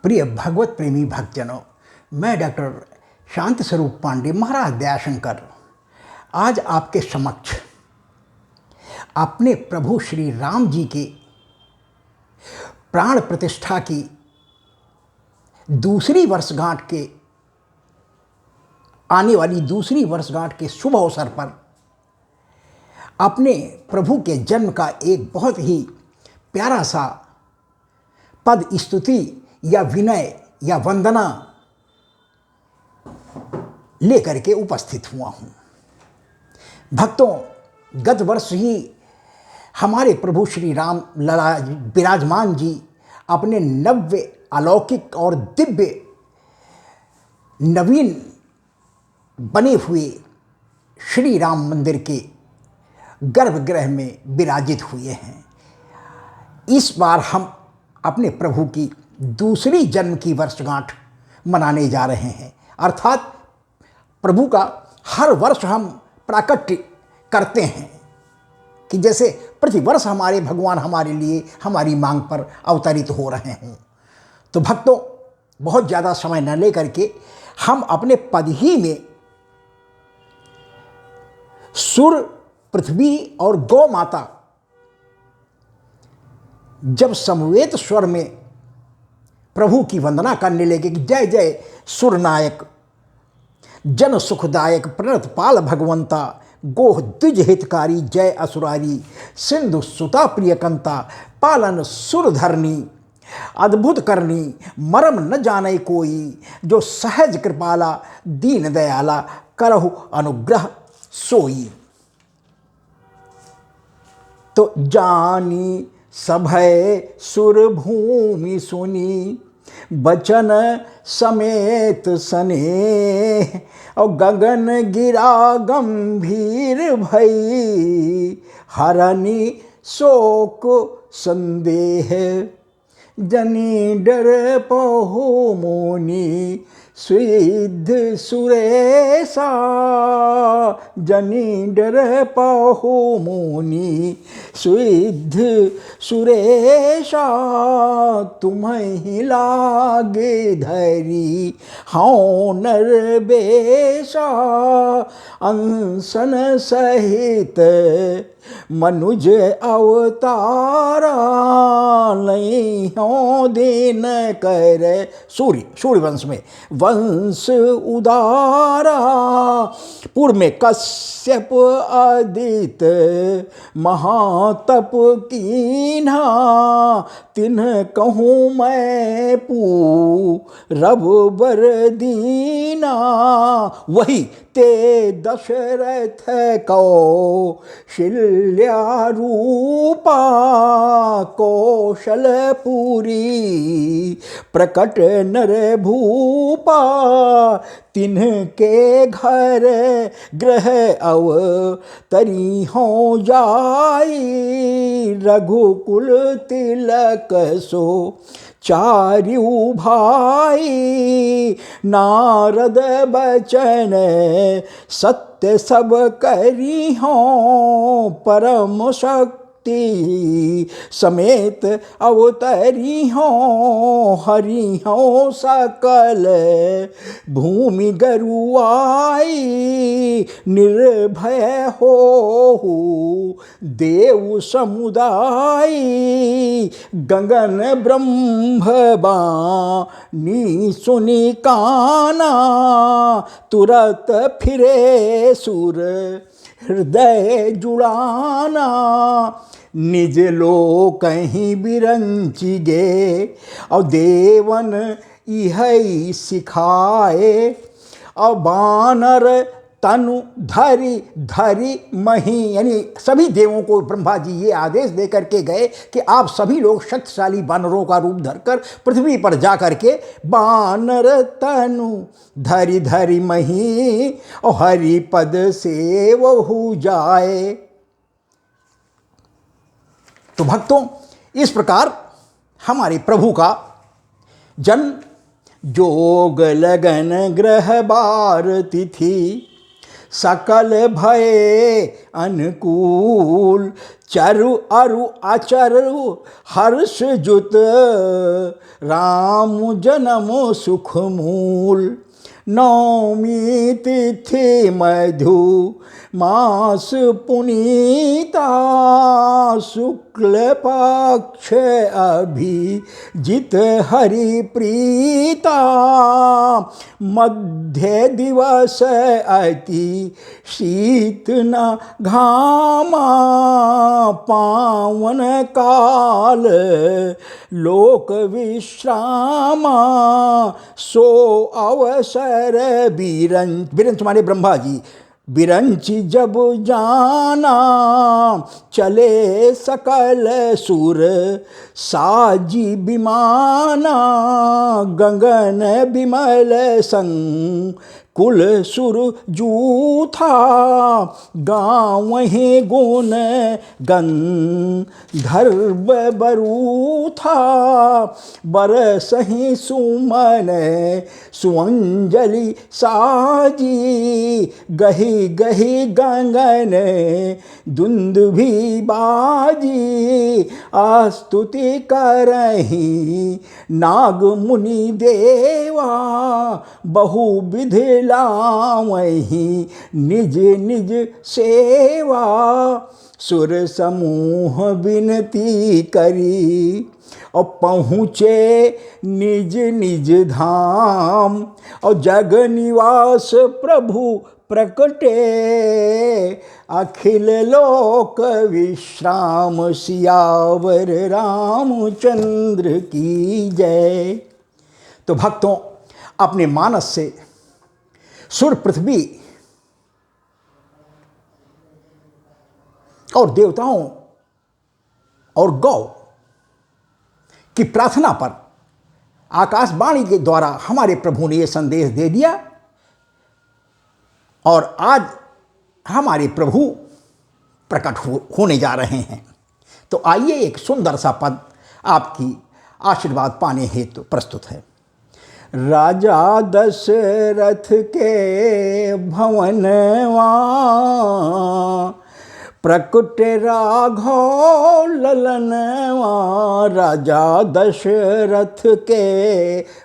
प्रिय भगवत प्रेमी भक्तजनों, मैं डॉक्टर शांति स्वरूप पांडे महाराज दयाशंकर आज आपके समक्ष अपने प्रभु श्री राम जी के प्राण प्रतिष्ठा की आने वाली दूसरी वर्षगांठ के शुभ अवसर पर अपने प्रभु के जन्म का एक बहुत ही प्यारा सा पद स्तुति या विनय या वंदना लेकर के उपस्थित हुआ हूँ। भक्तों, गत वर्ष ही हमारे प्रभु श्री राम लला विराजमान जी अपने नव्य अलौकिक और दिव्य नवीन बने हुए श्री राम मंदिर के गर्भगृह में विराजित हुए हैं। इस बार हम अपने प्रभु की दूसरी जन्म की वर्षगांठ मनाने जा रहे हैं, अर्थात प्रभु का हर वर्ष हम प्राकट्य करते हैं कि जैसे प्रतिवर्ष हमारे भगवान हमारे लिए हमारी मांग पर अवतरित हो रहे हों। तो भक्तों, बहुत ज़्यादा समय न लेकर के हम अपने पद ही में सुर, पृथ्वी और गौ माता जब समवेत स्वर में प्रभु की वंदना करने लगे कि जय जय सुरनायक, जन सुखदायक, प्रणत पाल भगवंता, गोह द्विज हितकारी, जय असुरारी, सिंधु सुता प्रियकंता, पालन सुरधरनी, अद्भुत करनी, मरम न जाने कोई, जो सहज कृपाला, दीन दयाला, करहु अनुग्रह सोई। तो जानी सभय सुर भूमि सुनी, बचन समेत सने, और गगन गिरा गंभीर भई, हरनी शोक संदेह, जनी डर पहु मोनी, सिद्ध सुरेशा, जनी डर पहु मोनी, सिद्ध सुरेशा, तुम्हें लागे धरी हाँ नर बेशा, अंसन सहित मनुज अवतारा, नहीं हो दिन कर सूर्य वंश में वंश उदारा, पूर्व में कश्यप आदित महातप कीन्हा, तिन्ह कहूँ मैं रब बर दीना, वही ते दशरथ को शिल्या रूपा, कौशलपुरी प्रकट नर भूपा, तिन्ह के घर ग्रह अवतरी हो जाई, रघुकुल तिलक सो चार्यु भाई, नारद बचन सत्य सब करी हो, परम शक्ति समेत अवतरी हो, हरि हो सकल भूमि गरुआई, निर्भय हो देव समुदाय, गगन ब्रह्मबानी सुनि काना, तुरत फिरे सुर हृदय जुड़ाना, निज लोक कहीं बिरंची गे, और देवन इहै सिखाए, और बानर तनु धरी धरी मही, यानी सभी देवों को ब्रह्मा जी ये आदेश दे करके गए कि आप सभी लोग शक्तिशाली बानरों का रूप धरकर पृथ्वी पर जा करके बानर तनु धरी धरी मही, और हरि पद से वहु जाए। तो भक्तों, इस प्रकार हमारे प्रभु का जन्म जोग लगन ग्रह बार तिथि, सकल भये अनुकूल, चरु अरु अचरु हर्ष जुत, राम जन्म सुख मूल। नवमी तिथि मधु मास पुनीता, शुक्ल पक्ष अभिजित हरि प्रीता, मध्य दिवस अति शीत न घामा, पावन काल लोक विश्रामा, सो अवसर बिरंच, बिरंच माने ब्रह्मा जी, बिरंच जब जाना, चले सकल सुर साजी विमाना, गगन विमल संग कुल सुर जूथा, गावहीं गुण गंधर्व बरूथा, बरसहीं सुमन सुअंजलि साजी, गही गही गंगन दुंदुभि बाजी, आस्तुति करहीं नाग मुनि देवा, बहुविधि लावहीं निज निज सेवा, सुर समूह विनती करी और पहुँचे निज निज धाम, और जग निवास प्रभु प्रकटे, अखिल लोक विश्राम, सियावर रामचंद्र की जय। तो भक्तों, अपने मानस से सुर पृथ्वी और देवताओं और गौ की प्रार्थना पर आकाशवाणी के द्वारा हमारे प्रभु ने यह संदेश दे दिया, और आज हमारे प्रभु प्रकट होने जा रहे हैं। तो आइए एक सुंदर सा पद आपकी आशीर्वाद पाने हेतु प्रस्तुत है। राजा दशरथ के भवनवा, प्रकट राघव ललनवा, राजा दशरथ के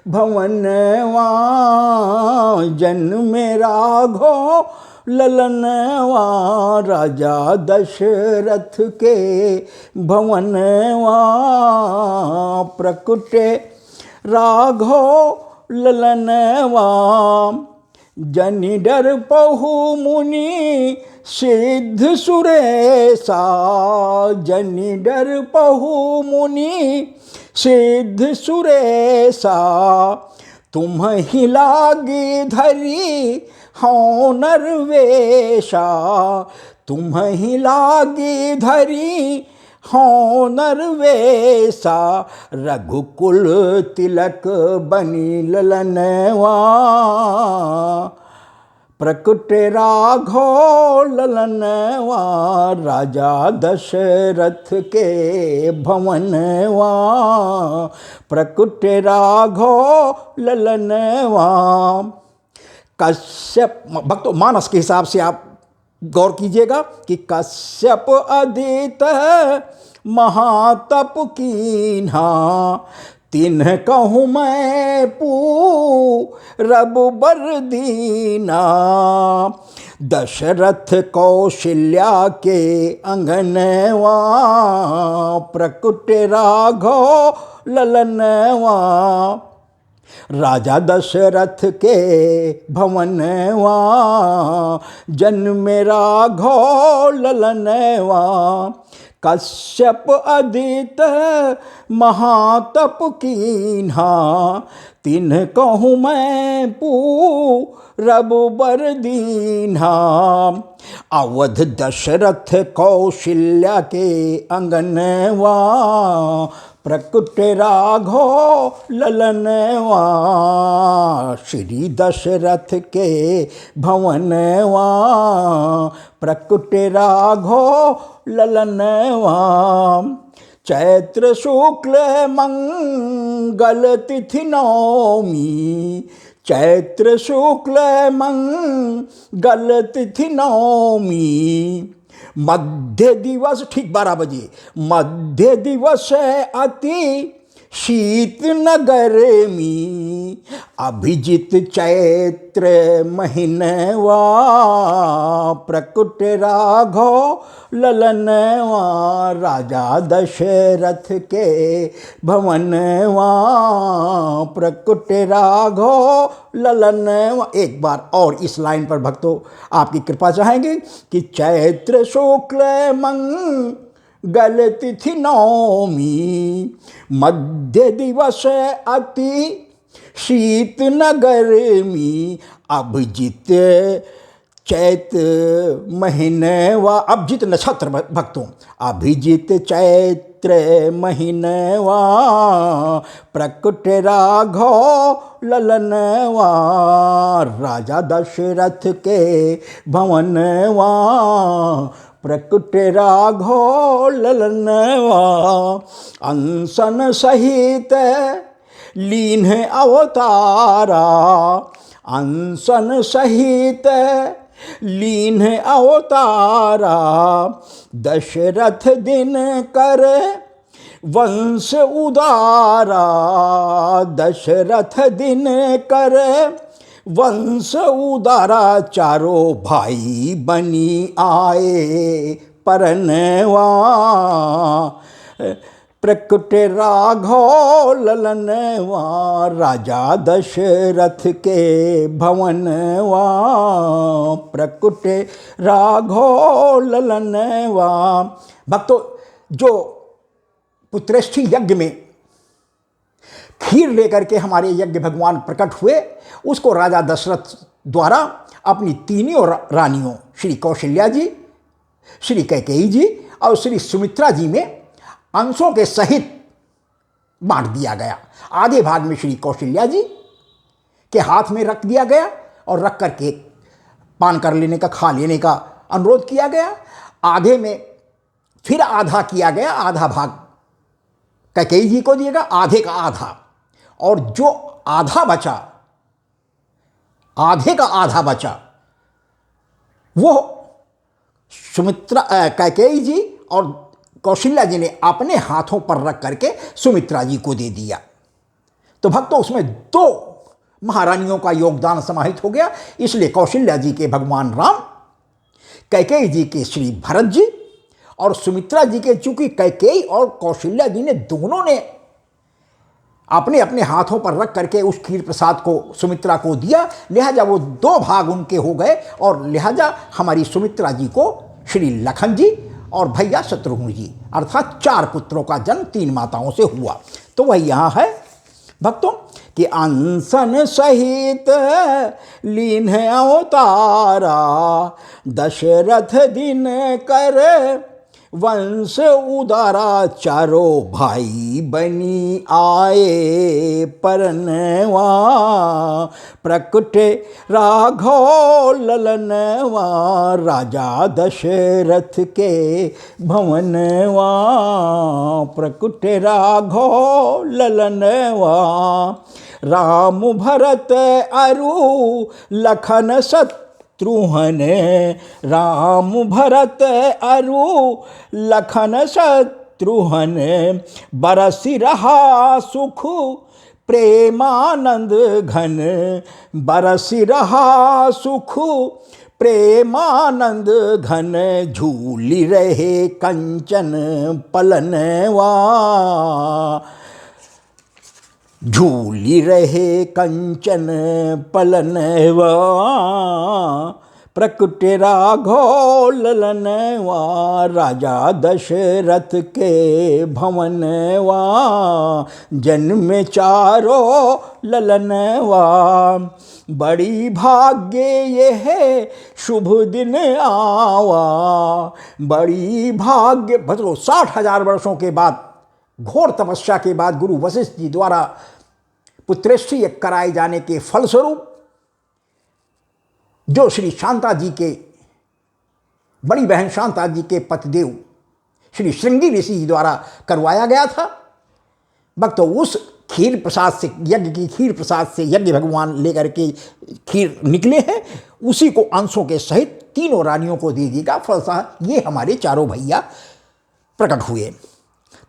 भवनवा, जन्म राघव ललनवा, राजा दशरथ के भवनवा, प्रकट राघव ललनवा, जनि डर पहु मुनि सिद्ध सुरेशा, जनि डर पहु मुनि सिद्ध सुरेशा, तुम ही लागी धरी हौ नरवेशा, तुम ही लागी धरी हौ नरवेशा, रघुकुल तिलक बनी ललनवा, प्रकट राघव ललनवा, राजा दशरथ के भवनवा, प्रकट राघव ललनवा। कश्यप, भक्तों मानस के हिसाब से आप गौर कीजिएगा कि कश्यप अदित महातप कीन्हा, तिन्ह कहूँ मैं पूरब बर दीना, दशरथ कौशल्या के अंगनवा, प्रकट राघव ललनवा, राजा दशरथ के भवनवा, जन्म राघव ललनवा, कश्यप अदित महातप कीन्हा, तिन्ह कहूँ मैं पूरब बर दीन्हा, अवध दशरथ कौशल्या के अंगनवा, प्रकट राघव ललनवा, श्री दशरथ के भवनवा, प्रकट राघव ललनवा, चैत्र शुक्ल मंगल तिथि नौमी, चैत्र शुक्ल मंगल तिथि नवमी, मध्य दिवस ठीक 12 बजे, मध्य दिवस अति शीत नगर में, अभिजित चैत्र महीनवा, प्रकट राघव ललनवा, राजा दशरथ के भवनवा, प्रकट राघव ललनवा। एक बार और इस लाइन पर भक्तों आपकी कृपा चाहेंगे कि चैत्र शुक्ल मंगल तिथि नवमी, मध्य दिवस अति शीत नगर में, अभिजित चैत महीनवा, अभिजित नक्षत्र भक्तों, अभिजित चैत्र महीनवा, प्रकट राघव ललनवा, राजा दशरथ के भवनवा, प्रकट राघव ललनवा, अंसन सहित लीन अवतारा, अंसन सहित लीन अवतारा, दशरथ दिन कर वंश उदारा, दशरथ दिन कर वंश उदारा, चारों भाई बनी आए परनवा, प्रकट राघव ललनवा, राजा दशरथ के भवनवा, प्रकट राघव ललनवा। भक्तों, जो पुत्रेष्ठी यज्ञ में खीर लेकर के हमारे यज्ञ भगवान प्रकट हुए, उसको राजा दशरथ द्वारा अपनी तीनों रानियों श्री कौशल्या जी, श्री कैकेयी जी और श्री सुमित्रा जी में अंशों के सहित बांट दिया गया। आधे भाग में श्री कौशल्या जी के हाथ में रख दिया गया और रख करके पान कर लेने का, खा लेने का अनुरोध किया गया। आधे में फिर आधा किया गया, आधा भाग कैकेयी जी को दिएगा, आधे का आधा, और जो आधा बचा, आधे का आधा बचा, वो सुमित्रा कैकेयी जी और कौशल्या जी ने अपने हाथों पर रख करके सुमित्रा जी को दे दिया। तो भक्तों, उसमें 2 महारानियों का योगदान समाहित हो गया। इसलिए कौशल्या जी के भगवान राम, कैकेयी जी के श्री भरत जी और सुमित्रा जी के, चूंकि कैकेयी और कौशल्या जी ने दोनों ने अपने अपने हाथों पर रख करके उस खीर प्रसाद को सुमित्रा को दिया, लिहाजा वो 2 भाग उनके हो गए और लिहाजा हमारी सुमित्रा जी को श्री लखन जी और भैया शत्रुघ्न जी, अर्थात 4 पुत्रों का जन्म 3 माताओं से हुआ। तो वही यहाँ है भक्तों कि अंसन सहित लीन अवतारा, दशरथ दिन कर वंश उदारा, चारों भाई बनी आए परनवा, प्रकट राघव ललनवा, राजा दशरथ के भवनवा, प्रकट राघव ललनवा, राम भरत अरु लखन शत्रुघ्न, राम भरत अरु लखन शत्रुघ्न, बरसि रहा सुख प्रेमानंद घन, बरसि रहा सुख प्रेमानंद घन, झूली रहे कंचन पलनवा, झूली रहे कंचन पलनवा, प्रकट राघव ललनवा, राजा दशरथ के भवनवा, जन्म चारों ललनवा, बड़ी भाग्य ये है शुभ दिन आवा, बड़ी भाग्य। मतलब 60,000 वर्षों के बाद, घोर तपस्या के बाद गुरु वशिष्ठ जी द्वारा पुत्रेष्ठी कराए जाने के फलस्वरूप जो श्री शांता जी के, बड़ी बहन शांता जी के पतिदेव श्री श्रृंगी ऋषि जी द्वारा करवाया गया था, भक्तों उस खीर प्रसाद से, यज्ञ की खीर प्रसाद से यज्ञ भगवान लेकर के खीर निकले हैं, उसी को अंशों के सहित तीनों रानियों को दे देगा। फलतः ये हमारे चारों भैया प्रकट हुए।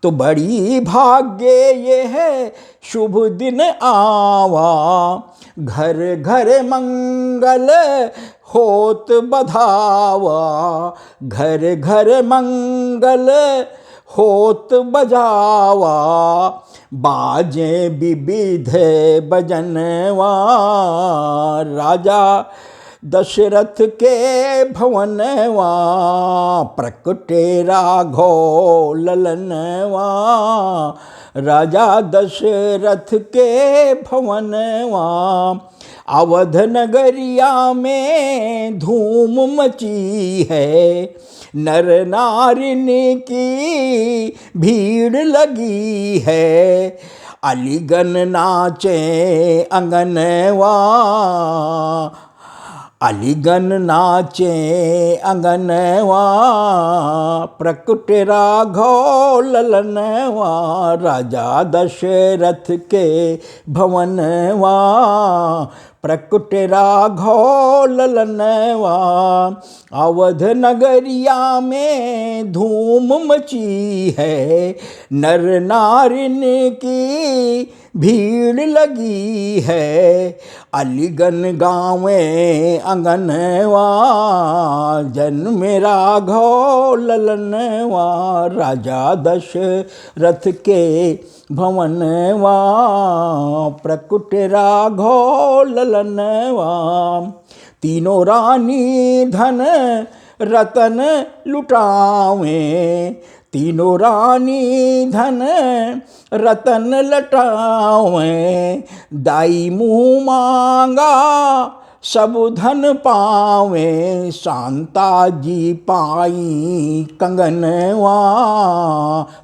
तो बड़ी भाग्य ये है शुभ दिन आवा, घर घर मंगल होत बधावा, घर घर मंगल होत बजावा, बाजे विविध बजनवा, राजा दशरथ के भवनवा, प्रकटे राघव ललनवा, राजा दशरथ के भवनवा, अवध नगरिया में धूम मची है, नर नारिनी की भीड़ लगी है, अलीगन नाचे अंगनवा, अलीगन नाचे अंगनवा, प्रकट राघव ललनवा, राजा दशरथ के भवनवा, प्रकट राघव ललनवा, अवध नगरिया में धूम मची है, नर नारिन की भीड़ लगी है, अलीगन गाँवे अंगनवा, जन्म राघव ललनवा, राजा दशरथ के भवनवा, प्रकट राघव ललनवा, तीनों रानी धन रतन लुटावे, तीनों रानी धन रतन लटावे, दाई मुँह मांगा सब धन पावे, शांता जी पाई कंगनवा,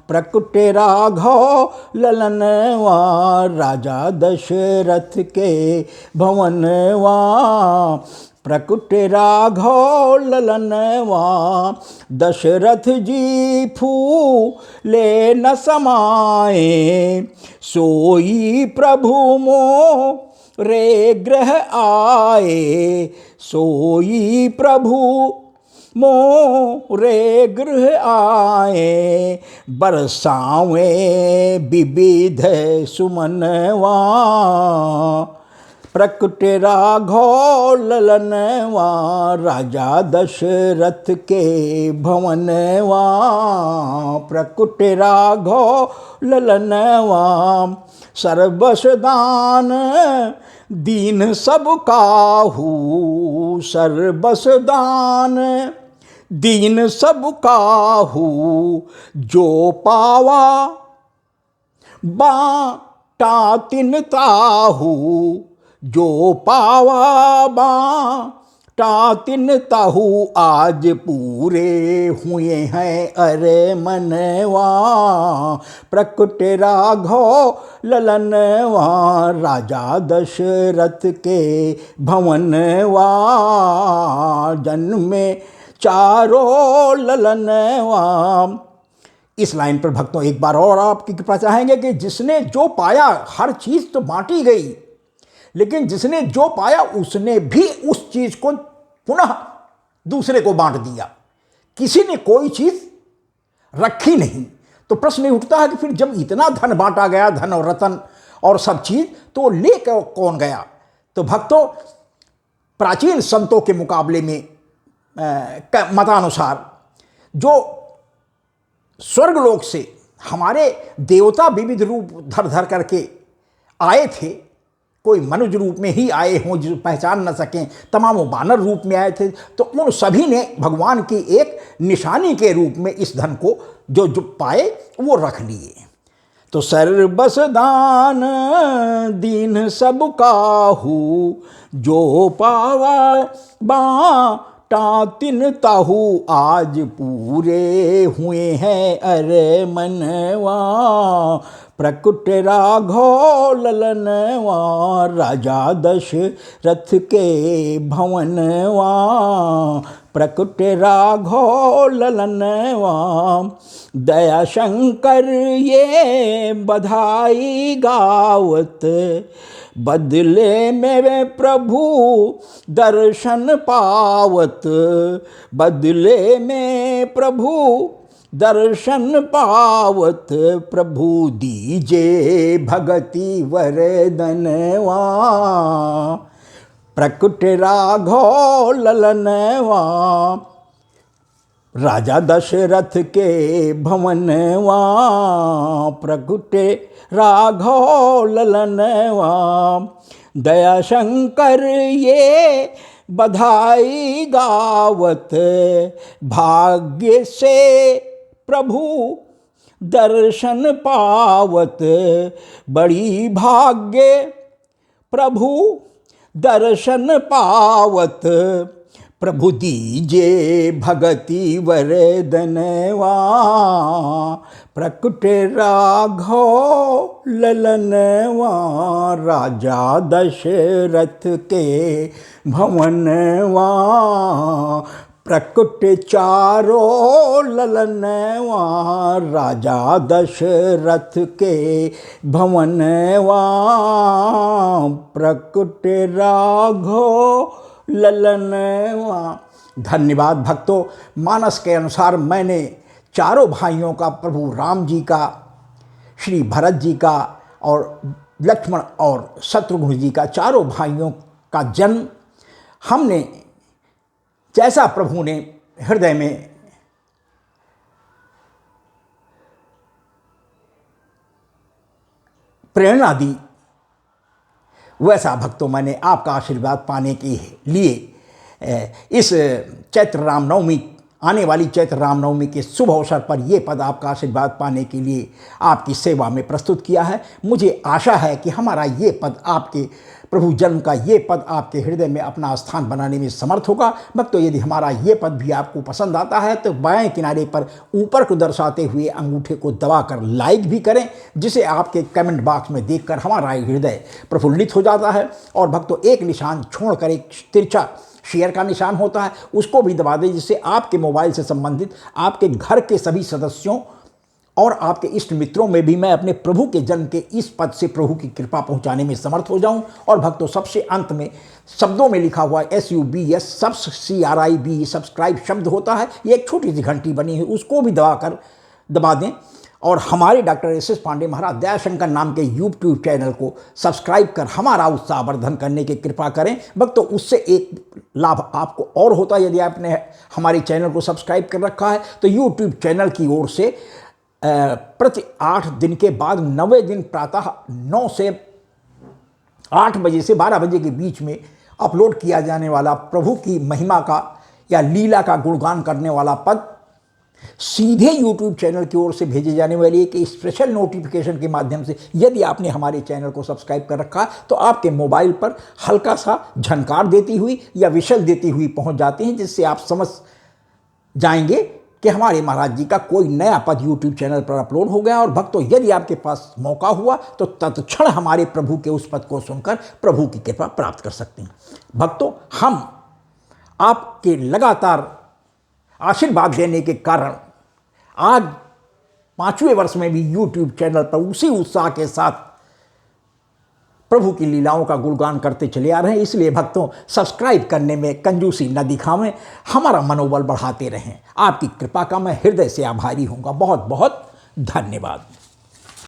प्रकट राघव ललनवा, राजा दशरथ के भवनवा, प्रकट राघव ललनवा, दशरथ जी फूले न समाए, सोई प्रभु मोह रे ग्रह आए, सोई प्रभु मोरे गृह आए, बरसावे विविध सुमनवा, प्रकट राघव ललनवा, राजा दशरथ के भवनवा, प्रकट राघव ललनवा, सर्वस दान दीन सब काहू, सर्वस दान दीन सब काहू, जो पावा बाटा तिन ताहू, जो पावा बाटा तिन ताहू, आज पूरे हुए हैं अरे मनवा, प्रकट राघव ललनवा, राजा दशरथ के भवनवा, जन्मे चारों ललनवा। इस लाइन पर भक्तों एक बार और आपकी कृपा चाहेंगे कि जिसने जो पाया, हर चीज़ तो बांटी गई, लेकिन जिसने जो पाया उसने भी उस चीज़ को पुनः दूसरे को बांट दिया, किसी ने कोई चीज़ रखी नहीं। तो प्रश्न ये उठता है कि फिर जब इतना धन बांटा गया, धन और रतन और सब चीज़, तो ले कौन गया? तो भक्तों, प्राचीन संतों के मुकाबले में मतानुसार जो स्वर्गलोक से हमारे देवता विविध रूप धर धर करके आए थे, कोई मनुष्य रूप में ही आए हों जो पहचान न सकें, तमामों वानर रूप में आए थे, तो उन सभी ने भगवान की एक निशानी के रूप में इस धन को जो जो पाए वो रख लिए। तो सर्वस दान दीन सब काहू, जो पावा बाटा तिन ताहू, आज पूरे हुए हैं अरे मनवा, प्रकट राघव ललनवा, राजा दशरथ के भवनवा, प्रकट राघव ललनवा, दया शंकर ये बधाई गावत, बदले में प्रभु दर्शन पावत, बदले में प्रभु दर्शन पावत, प्रभु दीजे भगति वरदनवा, प्रकट राघव ललनवा, राजा दशरथ के भवनवा, प्रकट राघव ललनवा, दया शंकर ये बधाई गावत, भाग्य से प्रभु दर्शन पावत, बड़ी भाग्य प्रभु दर्शन पावत, प्रभु दीजे भगति वरदनवा, प्रकट राघव ललनवा, राजा दशरथ के भवनवा, प्रकट चारों ललनवा, राजा दशरथ के भवनवा, प्रकट राघव ललनवा। धन्यवाद भक्तों। मानस के अनुसार मैंने चारों भाइयों का, प्रभु राम जी का, श्री भरत जी का और लक्ष्मण और शत्रुघ्न जी का, चारों भाइयों का जन्म हमने जैसा प्रभु ने हृदय में प्रेरणा दी, वैसा भक्तों मैंने आपका आशीर्वाद पाने के लिए इस चैत्र रामनवमी, आने वाली चैत्र रामनवमी के शुभ अवसर पर ये पद आपका आशीर्वाद पाने के लिए आपकी सेवा में प्रस्तुत किया है। मुझे आशा है कि हमारा ये पद, आपके प्रभु जन्म का ये पद आपके हृदय में अपना स्थान बनाने में समर्थ होगा। भक्तों, यदि हमारा ये पद भी आपको पसंद आता है तो बाएं किनारे पर ऊपर को दर्शाते हुए अंगूठे को दबाकर लाइक भी करें, जिसे आपके कमेंट बॉक्स में देखकर हमारा हृदय प्रफुल्लित हो जाता है। और भक्तों, एक निशान छोड़कर एक तिरछा शेयर का निशान होता है, उसको भी दबा दें, जिससे आपके मोबाइल से संबंधित आपके घर के सभी सदस्यों और आपके इष्ट मित्रों में भी मैं अपने प्रभु के जन्म के इस पद से प्रभु की कृपा पहुंचाने में समर्थ हो जाऊं। और भक्तों, सबसे अंत में शब्दों में लिखा हुआ SUBS SUBSCRIB सब्सक्राइब शब्द होता है, ये एक छोटी सी घंटी बनी है, उसको भी दबा दें। और हमारे डॉक्टर SS पांडे महाराज दयाशंकर नाम के YouTube चैनल को सब्सक्राइब कर हमारा उत्साहवर्धन करने की कृपा करें। भक्तों, उससे एक लाभ आपको और होता है, यदि आपने हमारे चैनल को सब्सक्राइब कर रखा है तो YouTube चैनल की ओर से प्रति 8 दिन के बाद 9वें दिन प्रातः 9 से 8 बजे से 12 बजे के बीच में अपलोड किया जाने वाला प्रभु की महिमा का या लीला का गुणगान करने वाला पद सीधे YouTube चैनल की ओर से भेजे जाने वाली एक स्पेशल नोटिफिकेशन के माध्यम से, यदि आपने हमारे चैनल को सब्सक्राइब कर रखा तो आपके मोबाइल पर हल्का सा झनकार देती हुई या विशल देती हुई पहुंच जाते हैं, जिससे आप समझ जाएंगे कि हमारे महाराज जी का कोई नया पद YouTube चैनल पर अपलोड हो गया। और भक्तों, यदि आपके पास मौका हुआ तो तत्क्षण हमारे प्रभु के उस पद को सुनकर प्रभु की कृपा प्राप्त कर सकते हैं। भक्तों, हम आपके लगातार आशीर्वाद देने के कारण आज 5वें वर्ष में भी YouTube चैनल पर उसी उत्साह के साथ प्रभु की लीलाओं का गुणगान करते चले आ रहे हैं। इसलिए भक्तों, सब्सक्राइब करने में कंजूसी न दिखावें, हमारा मनोबल बढ़ाते रहें। आपकी कृपा का मैं हृदय से आभारी हूँगा। बहुत बहुत धन्यवाद।